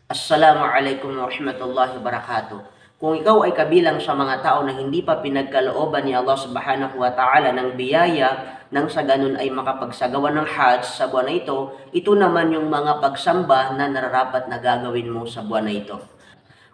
Assalamualaikum warahmatullahi wabarakatuh. Kung ikaw ay kabilang sa mga tao na hindi pa pinagkalooban ni Allah subhanahu wa ta'ala ng biyaya nang sa ganun ay makapagsagawa ng Hajj sa buwan na ito naman yung mga pagsamba na nararapat na gagawin mo sa buwan na ito.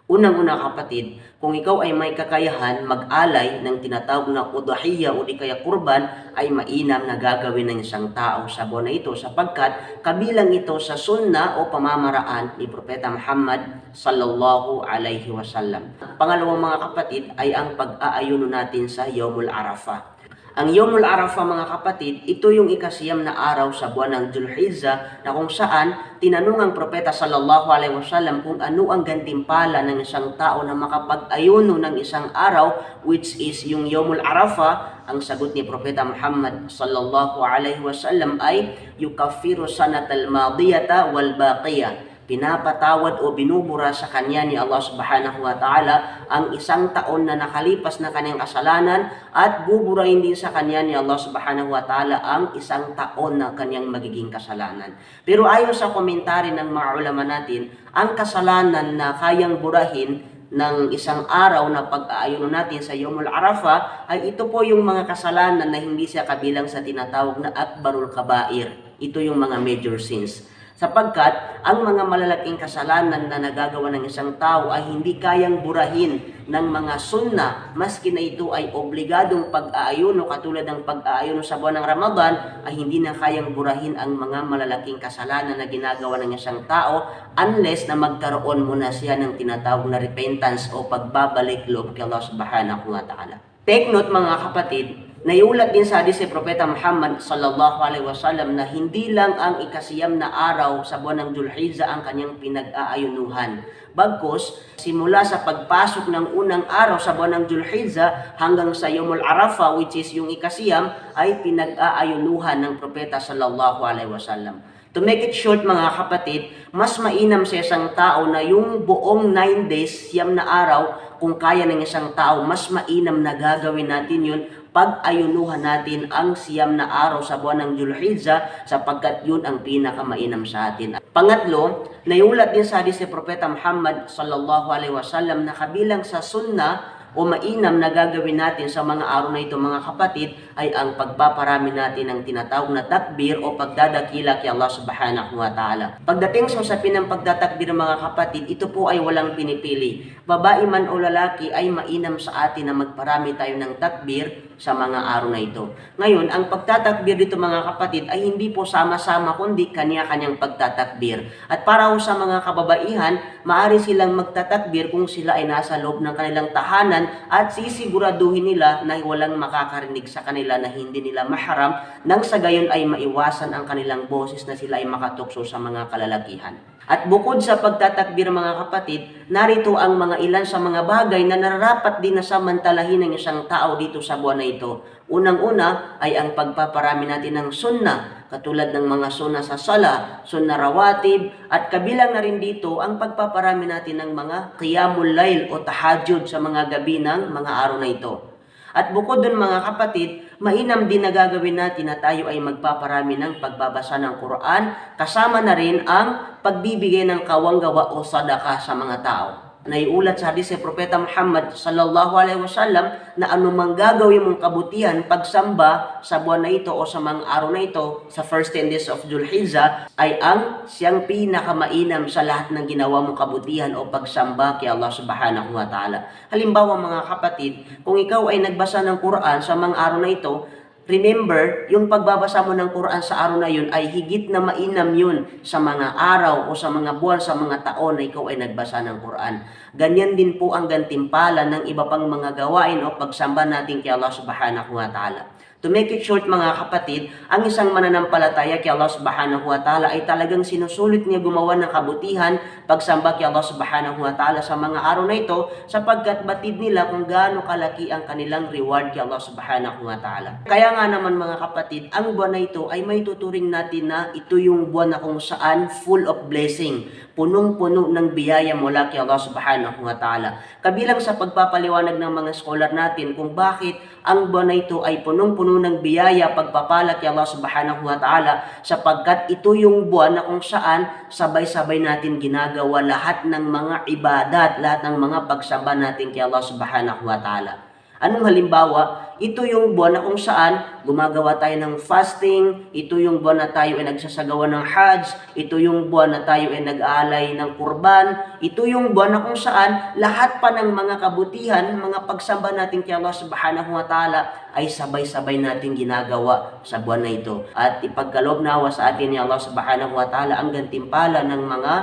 Unang-una kapatid, kung ikaw ay may kakayahan mag-alay ng tinatawag na udhiyya o di kaya kurban, ay mainam na gagawin ng isang tao sa buwan na ito sapagkat kabilang ito sa sunna o pamamaraan ni Propeta Muhammad sallallahu alaihi wasallam. Pangalawang mga kapatid ay ang pag-aayuno natin sa Yawmul Arafah. Ang Yawmul Arafah mga kapatid, ito yung ikasiyam na araw sa buwan ng Dzulhijjah na kung saan tinanong ang Propeta sallallahu alaihi wasallam kung ano ang gantimpala ng isang tao na makapag-ayuno ng isang araw, which is yung Yawmul Arafah. Ang sagot ni Propeta Muhammad sallallahu alaihi wasallam ay yukaffiru sanatal madiyata wal baqiyah. Pinapatawad o binubura sa kanya ni Allah subhanahu wa ta'ala ang isang taon na nakalipas na kanyang kasalanan at buburahin din sa kanya ni Allah subhanahu wa ta'ala ang isang taon na kanyang magiging kasalanan. Pero ayon sa komentary ng mga ulama natin, ang kasalanan na kayang burahin ng isang araw na pag-aayuno natin sa Yawmul Arafah ay ito po yung mga kasalanan na hindi siya kabilang sa tinatawag na Akbarul Kabair. Ito yung mga major sins. Sapagkat ang mga malalaking kasalanan na nagagawa ng isang tao ay hindi kayang burahin ng mga sunna, maski na ito ay obligadong pag-aayuno katulad ng pag-aayuno sa buwan ng Ramadan, ay hindi na kayang burahin ang mga malalaking kasalanan na ginagawa ng isang tao unless na magkaroon muna siya ng tinatawag na repentance o pagbabalik loob kay Allah subhanahu wa ta'ala. Take note mga kapatid, naiulat din sa hadis ni Propeta Muhammad sallallahu alaihi wasallam na hindi lang ang ikasiyam na araw sa buwan ng Dzulhijjah ang kanyang pinag-aayunuhan. Bagkus, simula sa pagpasok ng unang araw sa buwan ng Dzulhijjah hanggang sa Yawmul Arafah, which is yung ikasiyam, ay pinag-aayunuhan ng Propeta sallallahu alaihi wasallam. To make it short mga kapatid, mas mainam sa isang tao na yung buong 9 days, siyam na araw, kung kaya ng isang tao, mas mainam na gagawin natin yun pag-ayunuhan natin ang siyam na araw sa buwan ng Dzulhijjah sapagkat yun ang pinakamainam sa atin. Pangatlo, naiulat din sa hadis ni Propeta Muhammad sallallahu alaihi wasallam na kabilang sa sunnah o mainam na gagawin natin sa mga araw na ito mga kapatid ay ang pagpaparami natin ng tinatawag na takbir o pagdadakila kay Allah subhanahu wa ta'ala. Pagdating sa usapin ng pagdatakbir mga kapatid, ito po ay walang pinipili. Babae man o lalaki ay mainam sa atin na magparami tayo ng takbir sa mga araw na ito. Ngayon, ang pagtatakbir dito mga kapatid ay hindi po sama-sama kundi kanya-kanyang pagtatakbir. At para sa mga kababaihan, maaari silang magtatakbir kung sila ay nasa loob ng kanilang tahanan at sisiguraduhin nila na walang makakarinig sa kanila na hindi nila maharam nang sa gayon ay maiwasan ang kanilang boses na sila ay makatukso sa mga kalalakihan. At bukod sa pagtatakbir mga kapatid, narito ang mga ilan sa mga bagay na nararapat din na samantalahin ng isang tao dito sa buwan na ito. Unang-una ay ang pagpaparami natin ng sunnah, katulad ng mga sunnah sa sala, sunnah rawatib, at kabilang na rin dito ang pagpaparami natin ng mga qiyamul layl o tahajjud sa mga gabi ng mga araw na ito. At bukod dun mga kapatid, mainam din na gagawin natin na tayo ay magpaparami ng pagbabasa ng Quran, kasama na rin ang pagbibigay ng kawanggawa o sadaka sa mga tao. Naiulat sa hadis ni Propeta Muhammad sallallahu alaihi wasallam na anumang gagawin mong kabutihan pagsamba sa buwan na ito o sa mga araw na ito sa first 10 days of Dzulhijjah ay ang siyang pinakamainam sa lahat ng ginawa mong kabutihan o pagsamba kay Allah subhanahu wa ta'ala. Halimbawa mga kapatid, kung ikaw ay nagbasa ng Quran sa mga araw na ito, remember, yung pagbabasa mo ng Quran sa araw na yun ay higit na mainam yun sa mga araw o sa mga buwan, sa mga taon na ikaw ay nagbasa ng Quran. Ganyan din po ang gantimpala ng iba pang mga gawain o pagsamba natin kay Allah subhanahu wa ta'ala. To make it short mga kapatid, ang isang mananampalataya kay Allah subhanahu wa ta'ala ay talagang sinusulit niya gumawa ng kabutihan, pagsamba kay Allah subhanahu wa ta'ala sa mga araw na ito sapagkat batid nila kung gaano kalaki ang kanilang reward kay Allah subhanahu wa ta'ala. Kaya nga naman mga kapatid, ang buwan na ito ay may tuturing natin na ito yung buwan na kung saan full of blessing, punong-puno ng biyaya mula kay Allah subhanahu wa ta'ala. Kabilang sa pagpapaliwanag ng mga scholar natin kung bakit ang buwan na ito ay punong-puno punong-puno ng biyaya, pagpapala kay Allah subhanahu wa ta'ala, sapagkat ito yung buwan na kung saan sabay-sabay natin ginagawa lahat ng mga ibadat, lahat ng mga pagsamba natin kay Allah subhanahu wa ta'ala. Anong halimbawa? Ito yung buwan na kung saan gumagawa tayo ng fasting, ito yung buwan na tayo ay nagsasagawa ng hajj, ito yung buwan na tayo ay nag-aalay ng kurban, ito yung buwan na kung saan lahat pa ng mga kabutihan, mga pagsamba natin kay Allah subhanahu wa ta'ala ay sabay-sabay natin ginagawa sa buwan na ito. At ipagkaloob nawa sa atin ni Allah subhanahu wa ta'ala ang gantimpala ng mga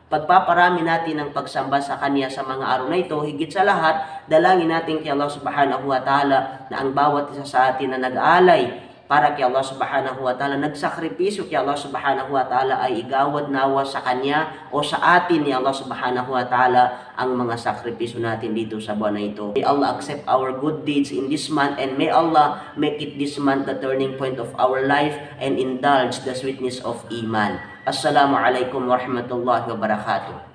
pagpaparami natin ng pagsamba sa Kanya sa mga araw na ito. Higit sa lahat, dalangin natin kay Allah subhanahu wa ta'ala na ang bawat isa sa atin na nag-aalay para kay Allah subhanahu wa ta'ala, nagsakripisyo kay Allah subhanahu wa ta'ala, ay igawad nawa sa Kanya o sa atin ni Allah subhanahu wa ta'ala ang mga sakripisyo natin dito sa buwan na ito. May Allah accept our good deeds in this month, and may Allah make it this month the turning point of our life and indulge the sweetness of Iman. Assalamualaikum warahmatullahi wabarakatuh.